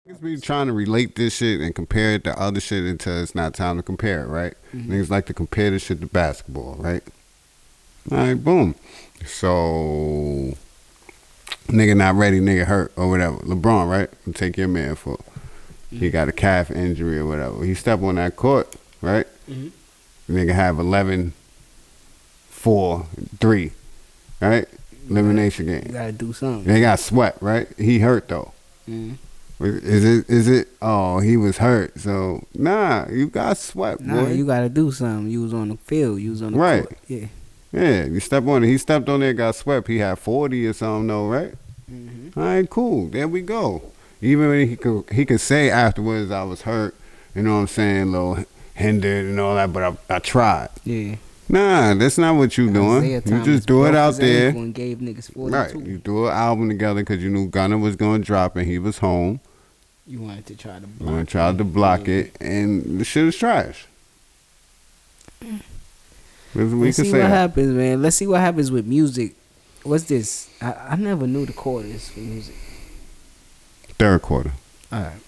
Niggas be trying to relate this shit and compare it to other shit until it's not time to compare it, right? Niggas like to compare this shit to basketball, right? All right, boom. So, nigga not ready, nigga hurt or whatever. LeBron, right? Take your man for. He got a calf injury or whatever. He step on that court, right? Nigga have 11, 4, 3, right? Elimination game. You gotta do something. They got swept, right? He hurt though. Is it? Oh, he was hurt. So nah, you got swept, Nah, boy. you gotta do something. You was on the field. You was on the court. Yeah. Yeah, you step on it. He stepped on there, got swept. He had 40 or something, though, right? All right, cool. There we go. Even when he could say afterwards, I was hurt. You know what I'm saying? A little hindered and all that, but I tried. Yeah. Nah, that's not what you doing. Isaiah You Thomas just do it broke out his there. ankle and gave niggas 42. Right. You do an album together because you knew Gunna was going to drop and he was home. You wanted to try to block You want to try to block it, and the shit is trash. Let's see what happens, man. Let's see what happens with music. What's this? I never knew the quarters for music. Third quarter. All right.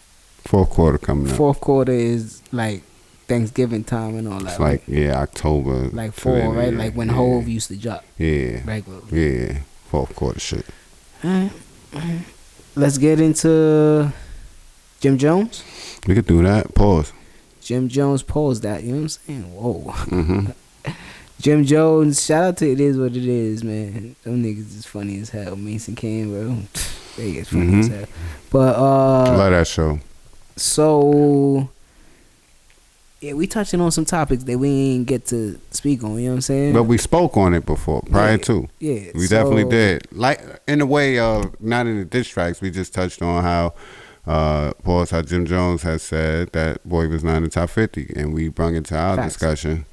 Fourth quarter coming up. Fourth quarter is like Thanksgiving time and all that. It's like, yeah, October. Like fall, right? Like when Hove used to drop. Yeah. Regularly. Yeah. Fourth quarter shit. All right. Let's get into Jim Jones. We could do that. Pause. Jim Jones paused that. You know what I'm saying? Whoa. Jim Jones, shout out to It Is What It Is, man. Them niggas is funny as hell. Mason Kane, bro. They get funny as hell. But love that show. So yeah, we touching on some topics that we ain't get to speak on, you know what I'm saying? But we spoke on it before, prior to. Yeah. We definitely did. Like in a way of not in the diss tracks, we just touched on how pause how Jim Jones has said that Boy was not in the top 50, and we brung it to our discussion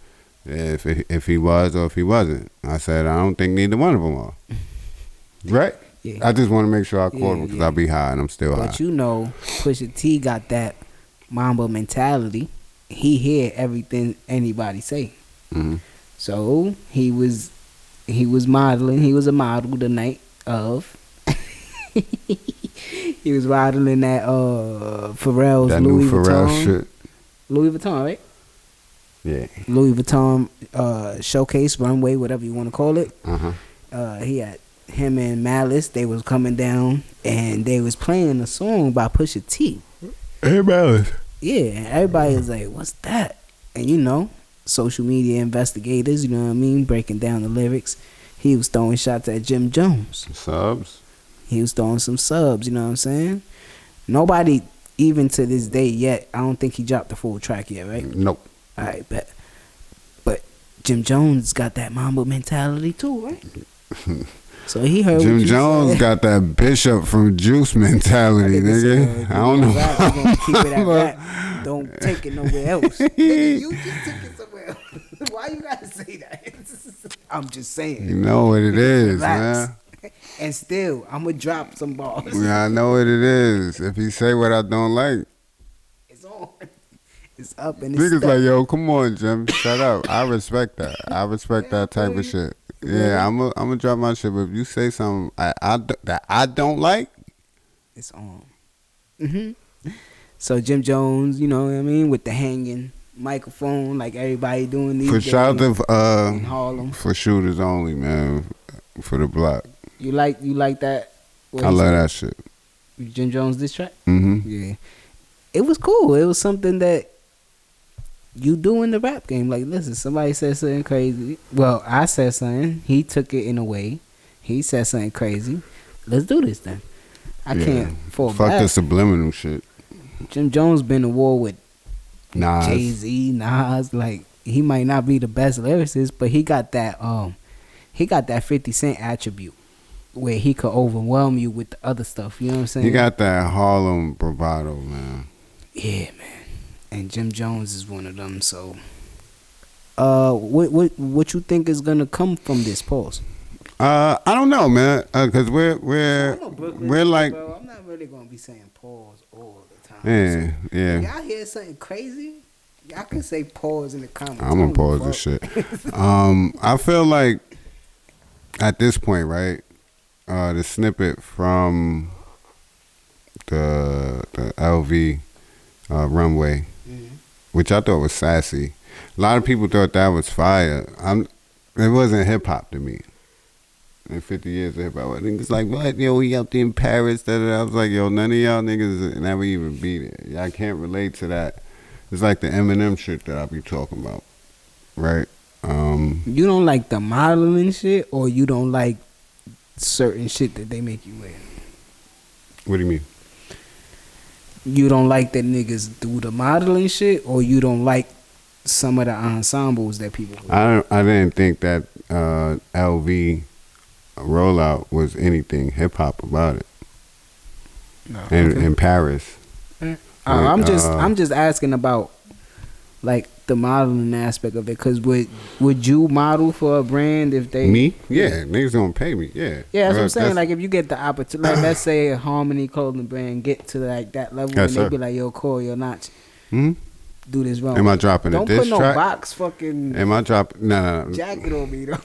if he was or if he wasn't. I said I don't think neither one of them are. Right? Yeah. I just want to make sure I quote him because I'll be high and I'm still high. But you know, Pusha T got that Mamba mentality. He hear everything anybody say. So he was modeling. He was a model the night of. He was modeling that Pharrell's that Louis new Pharrell Vuitton shit. Louis Vuitton, right? Yeah. Louis Vuitton showcase runway, whatever you want to call it. He had him and Malice. They was coming down and they was playing a song by Pusha T. Hey Malice. Yeah, and everybody was like, "What's that?" And you know, social media investigators, you know what I mean, breaking down the lyrics. He was throwing shots at Jim Jones. Subs. He was throwing some subs. You know what I'm saying? Nobody, even to this day yet, I don't think he dropped the full track yet, right? Nope. All right, but Jim Jones got that Mamba mentality too, right? So he heard Jim what you Jones said. got that Bishop from Juice mentality, nigga. I don't know. We're gonna keep it at that. Don't take it nowhere else. Nigga, you just took it somewhere else. Why you gotta say that? I'm just saying. You know what it is, Relax. man. And still, I'm gonna drop some balls. Yeah, I know what it is. If he say what I don't like, It's on. It's up and it's niggas stuck. like, yo, come on, Jim, shut up. I respect that. I respect that type of shit. Yeah, I'm gonna drop my shit. But if you say something that I don't like, it's on. So Jim Jones, you know what I mean, with the hanging microphone, like everybody doing these for days shout in out Harlem. for shooters only, man, for the block. You like that? I love that shit. Jim Jones diss track. Yeah. It was cool. It was something that you do in the rap game. Like, listen, somebody said something crazy. Well, I said something. He took it in a way. He said something crazy. Let's do this then. I can't fall Fuck back. the subliminal shit. Jim Jones been to war with Nas. Jay-Z, Nas. Like, he might not be the best lyricist, but he got that 50 Cent attribute where he could overwhelm you with the other stuff. You know what I'm saying? He got that Harlem bravado, man. Yeah, man. And Jim Jones is one of them. So, what you think is gonna come from this pause? I don't know, man, because we're like, bro, I'm not really gonna be saying pause all the time. yeah, So, yeah. if y'all hear something crazy, y'all can say pause in the comments. I'm gonna pause this shit. I feel like at this point, right, the snippet from the LV runway, which I thought was sassy. A lot of people thought that was fire. It wasn't hip hop to me. In 50 years of hip hop, I think it's like, what? Yo, he out there in Paris. Da, da, da. I was like, yo, none of y'all niggas never even be there. Y'all can't relate to that. It's like the Eminem shit that I be talking about, right? You don't like the modeling shit, or you don't like certain shit that they make you wear? What do you mean? You don't like that niggas do the modeling shit, or you don't like some of the ensembles that people wear? I didn't think that LV rollout was anything hip hop about it. No, In Paris. I'm just asking about like the modeling aspect of it, because would you model for a brand if they Me? Yeah, niggas gonna pay me. Yeah. Yeah, that's what I'm saying. Like if you get the opportunity, like let's say a Harmony clothing brand get to like that level, Yes, and they sir. be like, "Yo, Corey, you're not Hmm? do this wrong." Am I dropping a Don't diss put no track? box fucking Am I dropping? No. jacket on me though.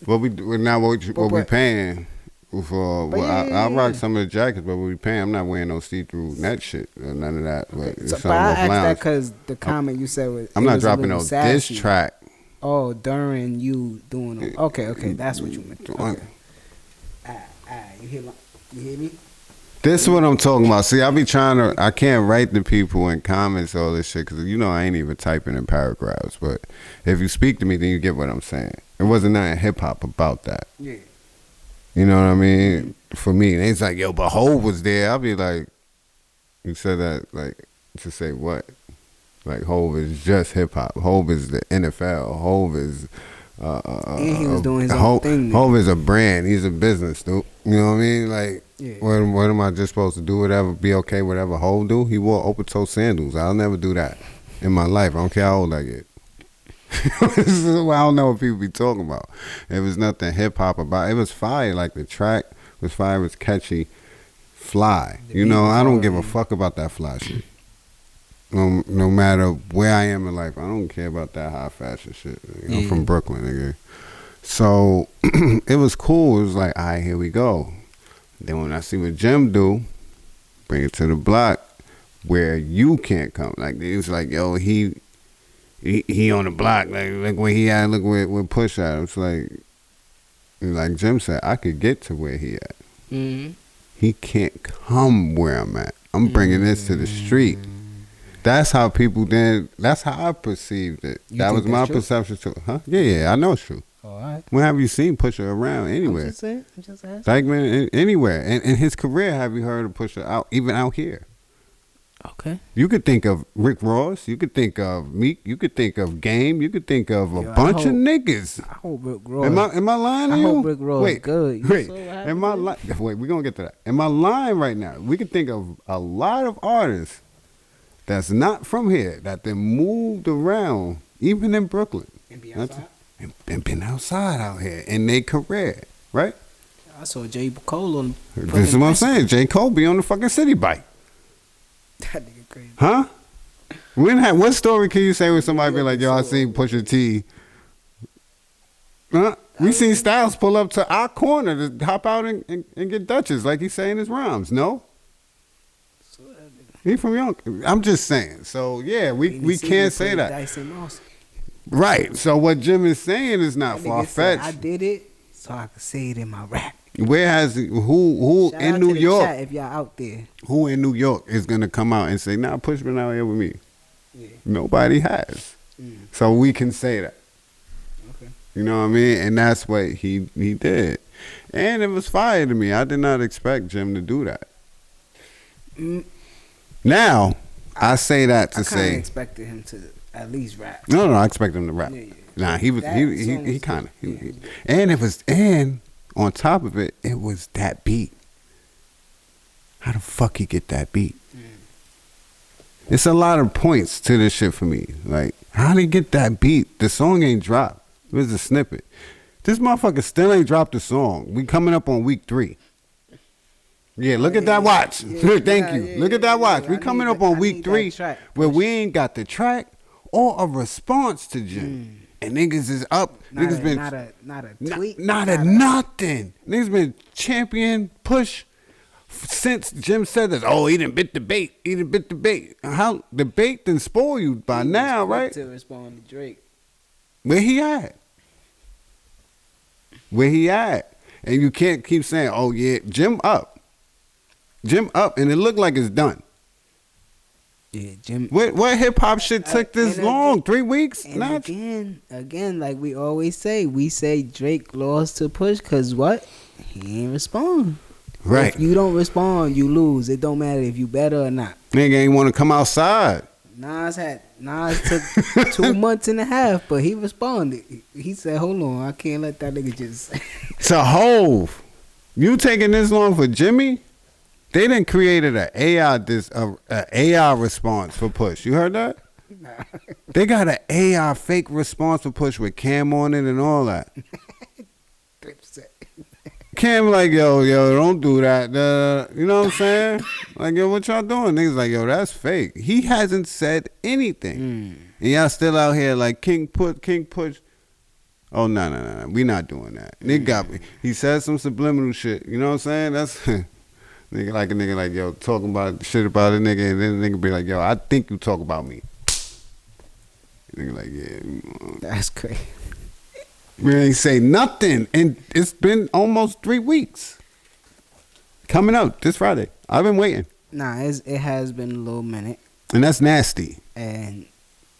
What we paying for? But Well, yeah, I yeah. rock some of the jackets, but what we paying? I'm not wearing no see-through net shit or none of that. But it's But I all asked that blouse. because the comment you said was I'm it not was a dropping little no sassy. diss track. Oh, during you doing it. Okay, that's what you meant. Okay. You hear me? This is what I'm talking about. See, I be trying to. I can't write to people in comments all this shit because I ain't even typing in paragraphs. But if you speak to me, then you get what I'm saying. It wasn't nothing hip hop about that. Yeah. You know what I mean? For me, and it's like, yo, but Hov was there. I'll be like, you said that like to say what? Like Hov is just hip hop. Hov is the NFL. Hov is. And he was doing his own thing. Hov is a brand. He's a business, dude. You know what I mean? Like, Yeah. what am I just supposed to do? Whatever, be okay. Whatever Hov do. He wore open toe sandals. I'll never do that in my life. I don't care how old I get. This is what I don't know what people be talking about. It was nothing hip hop about it. It was fire. Like the track was fire. It was catchy, fly. The You beat know, was I don't hard, give a man. fuck about that fly shit. No matter where I am in life, I don't care about that high fashion shit. I'm from Brooklyn, nigga. So it was cool. It was like, all right, here we go. Then when I see what Jim do, bring it to the block where you can't come. Like it was like, yo, he on the block. Like where he at. Look where Pusha at. It's like Jim said, I could get to where he at. Mm-hmm. He can't come where I'm at. I'm bringing this to the street. That's how people then. That's how I perceived it. You That think was my that's true? perception too. Huh? Yeah, I know it's true. All right. When have you seen Pusha around anywhere? I'm just saying. I'm just asking. Like man, anywhere. And in his career, have you heard of Pusha out? Even out here. Okay. You could think of Rick Ross. You could think of Meek. You could think of Game. You could think of a Yo, I bunch of hope- niggas. I hope Rick Ross. Am I lying to I you? hope Rick Ross wait, good. You Wait, so happy am I with it? Wait, we're gonna get to that. Am I lying right now? We could think of a lot of artists that's not from here that they moved around, even in Brooklyn, And be outside? and been outside out here in their career, right? I saw J. Cole on. This is what I'm saying. J. Cole be on the fucking city bike. That nigga crazy. Huh? What story can you say when somebody be like, yo, I seen Pusha T? Huh? We seen Styles pull up to our corner to hop out and get Dutchess like he's saying his rhymes. No? He from York. I'm just saying. So, yeah, we can't say that. Dyson Moss. Right. So what Jim is saying is not That nigga said, I far-fetched. did it so I could say it in my rap. Where has who Shout in out New to the York? chat if y'all out there. Who in New York is gonna come out and say, "Nah, Push been out here with me"? Yeah. Nobody has. So we can say that. Okay. You know what I mean? And that's what he did. And it was fire to me. I did not expect Jim to do that. Mm. Now, I say that to I kind of say, expected him to at least rap. no, I expect him to rap. Yeah, yeah. Nah, he was That he song was kind of, good. and on top of it, it was that beat. How the fuck he get that beat? It's a lot of points to this shit for me. Like, how did he get that beat? The song ain't dropped. It was a snippet. This motherfucker still ain't dropped the song. We coming up on week 3. Yeah, look at that watch. Thank you. Look at that watch. We coming up on week 3 where we ain't got the track or a response to Jim. And niggas is up. Niggas been not a tweet. not a nothing. Niggas been champion Push Since Jim said this, oh, he didn't bit the bait. He didn't bit the bait. How the bait didn't spoil you by He now, was quick right? to respond to Drake. Where he at? Where he at? And you can't keep saying, oh yeah, Jim up, and it looked like it's done. Yeah, Jim. What hip hop shit took this and long? again- 3 weeks? And Nah, again, like we always say, Drake lost to Push because what? He ain't respond. right. If you don't respond, you lose. It don't matter if you better or not. Nigga ain't want to come outside. Nas took 2 months and a half, but he responded. He said, "Hold on, I can't let that nigga just." To Hove, you taking this long for Jimmy? They done created an AI response for Push. You heard that? They got an AI fake response for Push with Cam on it and all that. Cam like, yo, don't do that. You know what I'm saying? Like, yo, what y'all doing? Niggas like, yo, that's fake. He hasn't said anything. And y'all still out here like King Push. Oh, no. We not doing that. Nigga got me. He said some subliminal shit. You know what I'm saying? That's nigga like a nigga like, yo, talking about shit about a nigga, and then the nigga be like, yo, I think you talk about me. Nigga like, yeah. That's crazy. We ain't say nothing, and it's been almost 3 weeks. Coming up this Friday. I've been waiting. Nah, it has been a little minute, And that's nasty. and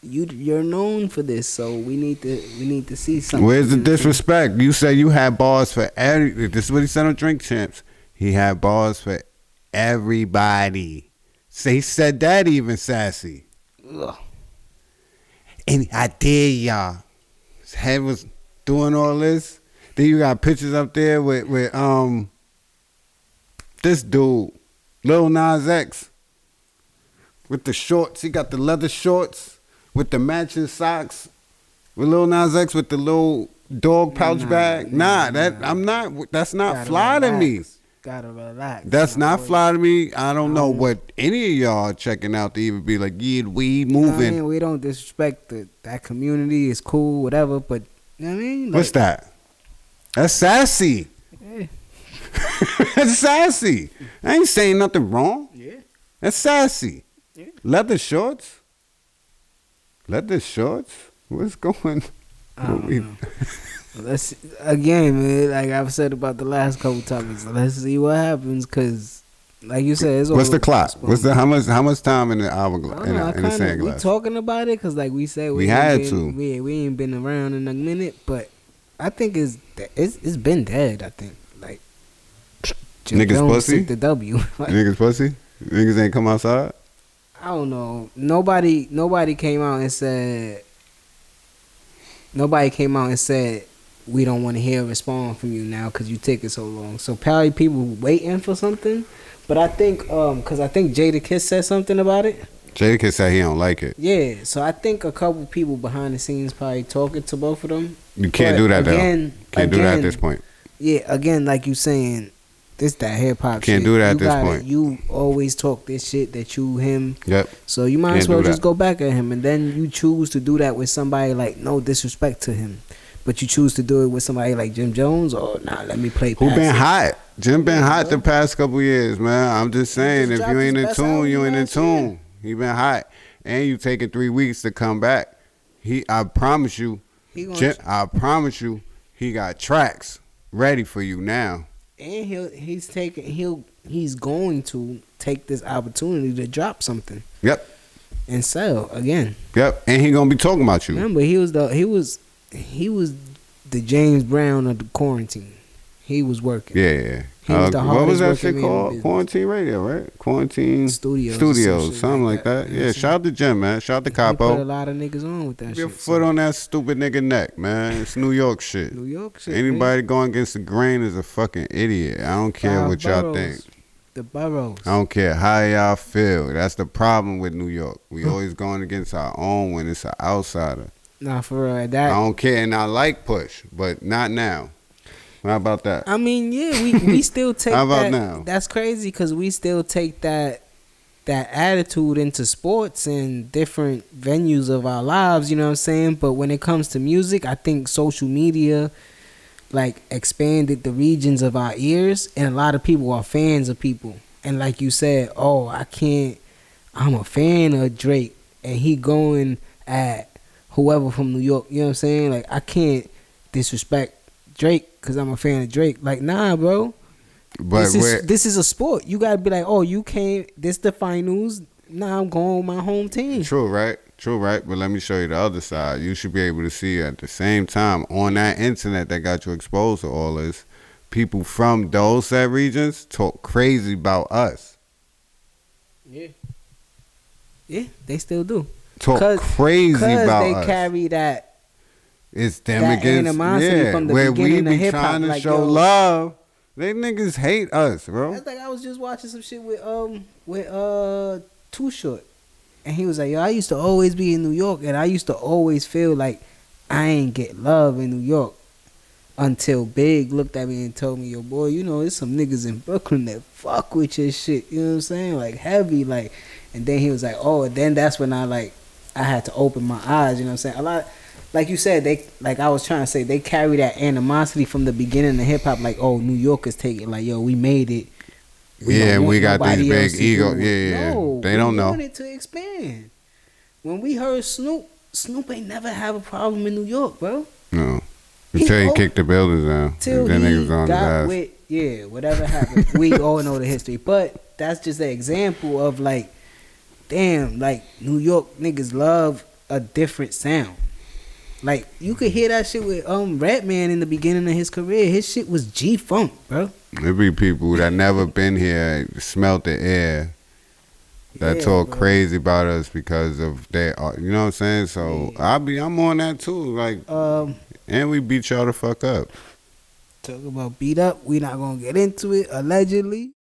you're known for this, so we need to see something. Where's the disrespect? You say you had bars for every. This is what he said on Drink Champs. He had bars for everybody. So he said that even sassy. Ugh. And I dare y'all. His head was doing all this. Then you got pictures up there with this dude, Lil Nas X, with the shorts. He got the leather shorts with the matching socks. With Lil Nas X with the little dog pouch bag. That's not fly to me. Gotta relax. That's not fly to me. I don't know what any of y'all checking out to even be like, yeah, we moving. You know, we don't disrespect that community. It's cool, whatever. But you know what I mean, What's that? That's sassy. Yeah. That's sassy. I ain't saying nothing wrong. Yeah. That's sassy. Yeah. Leather shorts. What's going? I don't know. Let's again, man. Like I've said about the last couple topics. Let's see what happens, cause, like you said, it's What's all the clock? postponed. How much time in the hourglass? I don't know, In the sand we glass? talking about it, cause like we said, We had ain't to. been, we ain't been around in a minute, but I think it's been dead. I think like Jim Niggas Jones pussy? took the W. Like, Niggas pussy. Niggas ain't come outside. I don't know. Nobody came out and said. Nobody came out and said we don't want to hear a response from you now because you take it so long. So probably people waiting for something. But I think because I think Jadakiss said something about it. Jadakiss said he don't like it. Yeah, so I think a couple people behind the scenes probably talking to both of them. You can't But do that again, though. Can't do that at this point. Yeah, again, like you saying, this that hip hop. Can't shit. do that at You this gotta- point. You always talk this shit that you him. Yep. So you might Can't as well do that. just go back at him, and then you choose to do that with somebody like no disrespect to him, but you choose to do it with somebody like Jim Jones or nah. Let me play. Who past been it. hot? Jim been hot the past couple years, man. I'm just saying, just if dropped you ain't his in best tune, album you ain't in last year. tune. He been hot, and you taking 3 weeks to come back. I promise you, He gonna Jim, I promise you, he got tracks ready for you now. and he's going to take this opportunity to drop something Yep, and sell again. yep, and he gonna be talking about you. Remember, he was the James Brown of the quarantine. He was working. Yeah. He was the What was that hardest shit working man in called? business. Quarantine Radio, right? Quarantine Studios or some shit something like like that. that. You know Yeah, what I'm shout out to Jim, man. Shout out to He put a Capo. lot of niggas on with that Put shit. your foot on that stupid nigga neck, man. It's New York shit. New York shit. Anybody going against the grain is a fucking idiot. I don't care Five what y'all boroughs. think. The boroughs. I don't care how y'all feel. That's the problem with New York. We always going against our own when it's an outsider. Nah, for real. I That. don't care, and I like Push, but not now. How about that? I mean, yeah, we still take How about that. now? That's crazy because we still take that attitude into sports and different venues of our lives. You know what I'm saying? But when it comes to music, I think social media like expanded the regions of our ears, and a lot of people are fans of people. And like you said, oh, I can't. I'm a fan of Drake, and he going at whoever from New York. You know what I'm saying? Like I can't disrespect Drake because I'm a fan of Drake. Like nah, bro. But This is a sport. You gotta be like, oh, you came. This the finals. Now I'm going with my home team. true, right? True, right? But let me show you the other side. You should be able to see at the same time on that internet that got you exposed to all this. People from those said regions talk crazy about us. Yeah, they still do. Talk crazy about they us. carry that It's them that against animosity from the where we beginning of be hip-hop, trying to like, show yo. love. They niggas hate us, bro. That's like I was just watching some shit with Too Short, and he was like, yo, I used to always be in New York, and I used to always feel like I ain't get love in New York until Big looked at me and told me, yo, boy, you know, there's some niggas in Brooklyn that fuck with your shit. You know what I'm saying? Like heavy, like. And then he was like, oh, and then that's when I had to open my eyes. You know what I'm saying? A lot. Like you said, they, like I was trying to say, they carry that animosity from the beginning of hip hop. Like, oh, New Yorkers take it like, yo, we made it. We got this nobody big else to ego. do it. Yeah. No, They don't know. We wanted to expand. When we heard Snoop ain't never have a problem in New York, bro. No. Until he kicked the buildings down. Till Then he niggas on his got ass. with, whatever happened. We all know the history. But that's just an example of like, damn, like New York niggas love a different sound. Like you could hear that shit with Redman in the beginning of his career. His shit was G Funk, bro. There be people that never been here, smelt the air, that Yeah, talk bro. crazy about us because of their art. You know what I'm saying? So I'm on that too. Like, and we beat y'all the fuck up. Talk about beat up. We not gonna get into it. Allegedly.